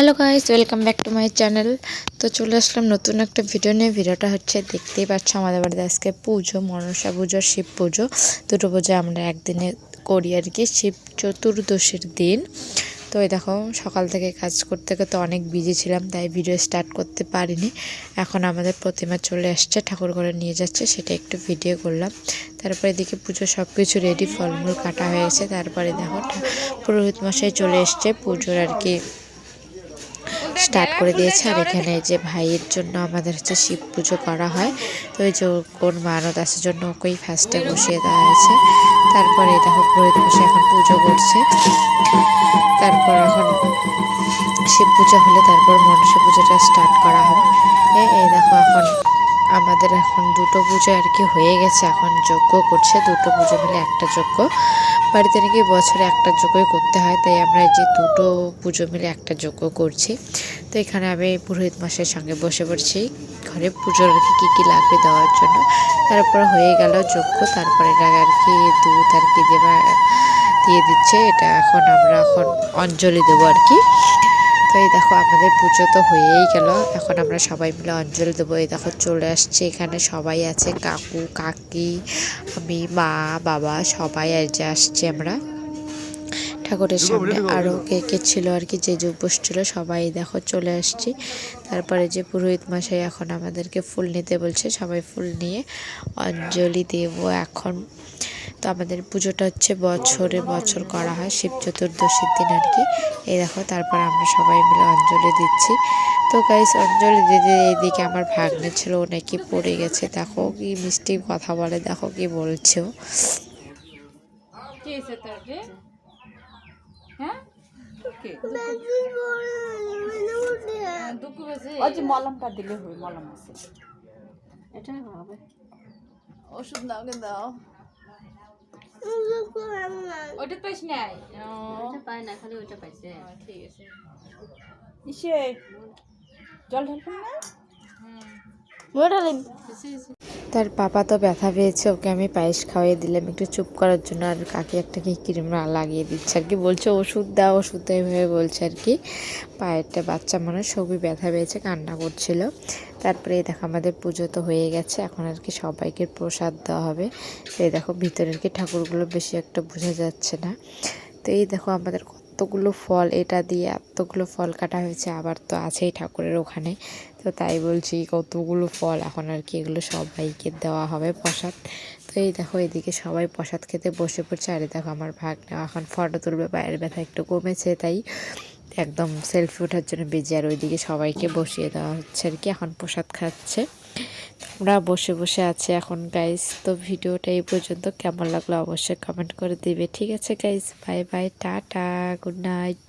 Hello guys, welcome back to my channel. তো চলে আসলাম নতুন একটা ভিডিও নিয়ে। ভিডিওটা হচ্ছে দেখতেই পাচ্ছ, আমাদের বাড়িতে আজকে পুজো, মনসা পুজো, শিব পুজো, দুটো পুজো আমরা একদিনে করি আর কি। শিব চতুর্দশীর দিন। তো এই দেখো, সকাল থেকে কাজ করতে করতে অনেক বিজি ছিলাম, তাই ভিডিও স্টার্ট করতে পারিনি। এখন আমাদের প্রতিমা চলে আসছে, ঠাকুর ঘরে নিয়ে যাচ্ছে, সেটা একটু ভিডিও করলাম। তারপরে এদিকে পুজো সব কিছু রেডি, ফলমূল কাটা হয়ে গেছে। তারপরে দেখো পুরোহিত মশাই চলে এসছে, পুজোর আর কি স্টার্ট করে দিয়েছে। আর এখানে যে ভাইয়ের জন্য আমাদের হচ্ছে শিব পুজো করা হয়, তো এই যে কোন মানত আসার জন্য ওকেই ফার্স্টে বসিয়ে দেওয়া হয়েছে। তারপরে দেখো পুরোহিত মশাই এখন পুজো করছে। তারপর এখন শিব পুজো হলে তারপর মনসা পুজোটা স্টার্ট করা হবে। এই দেখো, এখন আমাদের এখন দুটো পুজো আর কি হয়ে গেছে, এখন যজ্ঞ করছে। দুটো পুজো মিলে একটা যজ্ঞ। বাড়িতে নাকি বছরে একটা যজ্ঞই করতে হয়, তাই আমরা এই যে দুটো পুজো মিলে একটা যজ্ঞ করছি। তো এখানে আমি পুরোহিত মশাইয়ের সঙ্গে বসে পড়ছি ঘরে পুজোর আর কি কী লাগবে দেওয়ার জন্য। তারপর হয়ে গেল যজ্ঞ। তারপরে এটা আর কি দুধ আর কি দিয়ে দিচ্ছে। এটা এখন আমরা অঞ্জলি দেবো আর কি। তো এই দেখো, আমাদের পুজো তো হয়েই গেল, এখন আমরা সবাই মিলে অঞ্জলি দেবো। এই দেখো চলে আসছে, এখানে সবাই আছে, কাকু কাকি, আমি, মা, বাবা, সবাই যে আসছে আমরা ঠাকুরের সামনে। আরও কে কে ছিল আর কি, যে বসছিল সবাই দেখো চলে আসছি। তারপরে যে পুরোহিত মশাই এখন আমাদেরকে ফুল নিতে বলছে, সবাই ফুল নিয়ে অঞ্জলি দেব এখন। তো আমাদের পুজোটা হচ্ছে বছরে বছর করা হয়, শিব চতুর্দশীর দিন আর কি। এই দেখো, তারপর আমরা সবাই মিলে অঞ্জলি দিচ্ছি। তো গাইস, অঞ্জলি দিতে এইদিকে আমার ভাগ্নে ছিল, ও নাকি পড়ে গেছে। দেখো কি মিষ্টি কথা বলে, দেখো কি বলছে ও। মলমটা দিলে হয়, মলম আছে, এটা হবে ওষুধ নাও দাও। ওইটা পাইস নাই, ওইটা পাই না, খালি ওইটা পাইছে। ঠিক আছে, ইসে জল ঢালবেন না, তার পাপা তো ব্যথা পেয়েছে, ওকে আমি পায়েস খাওয়াই দিলাম একটু চুপ করার জন্য। আর কাকি একটা কি ক্রিম লাগিয়ে দিচ্ছে আর কি, বলছে ওষুধ দাও ওষুধ দাও এভাবে বলছে আর কি। পায়েরটা বাচ্চা মানুষ, সবই ব্যথা পেয়েছে, কান্না করছিল। তারপরে এই দেখো, আমাদের পুজো তো হয়ে গেছে, এখন আর কি সবাইকে প্রসাদ দেওয়া হবে। এই দেখো ভিতরের কি ঠাকুরগুলো বেশি একটা বোঝা যাচ্ছে না। তো এই দেখো, আমাদের কতগুলো ফল, এটা দিয়ে এতগুলো ফল কাটা হয়েছে, আবার তো আছেই ঠাকুরের ওখানে। তো তাই বলছি, কতগুলো ফল এখন আর কি এগুলো সবাইকে দেওয়া হবে প্রসাদ। তো এই দেখো, এদিকে সবাই প্রসাদ খেতে বসে পড়ছে। আর দেখো, আমার ভাগ্নে এখন ফটো তুলবে, পায়ের ব্যথা একটু কমেছে, তাই একদম সেলফি ওঠার জন্য বেজে। আর ওইদিকে সবাইকে বসিয়ে দেওয়া হচ্ছে আর কি, এখন প্রসাদ খাচ্ছে। আমরা বসে বসে আছি এখন গাইস। তো ভিডিওটা এই পর্যন্ত, কেমন লাগলো অবশ্যই কমেন্ট করে দিবে। ঠিক আছে guys, bye bye, tata, good night.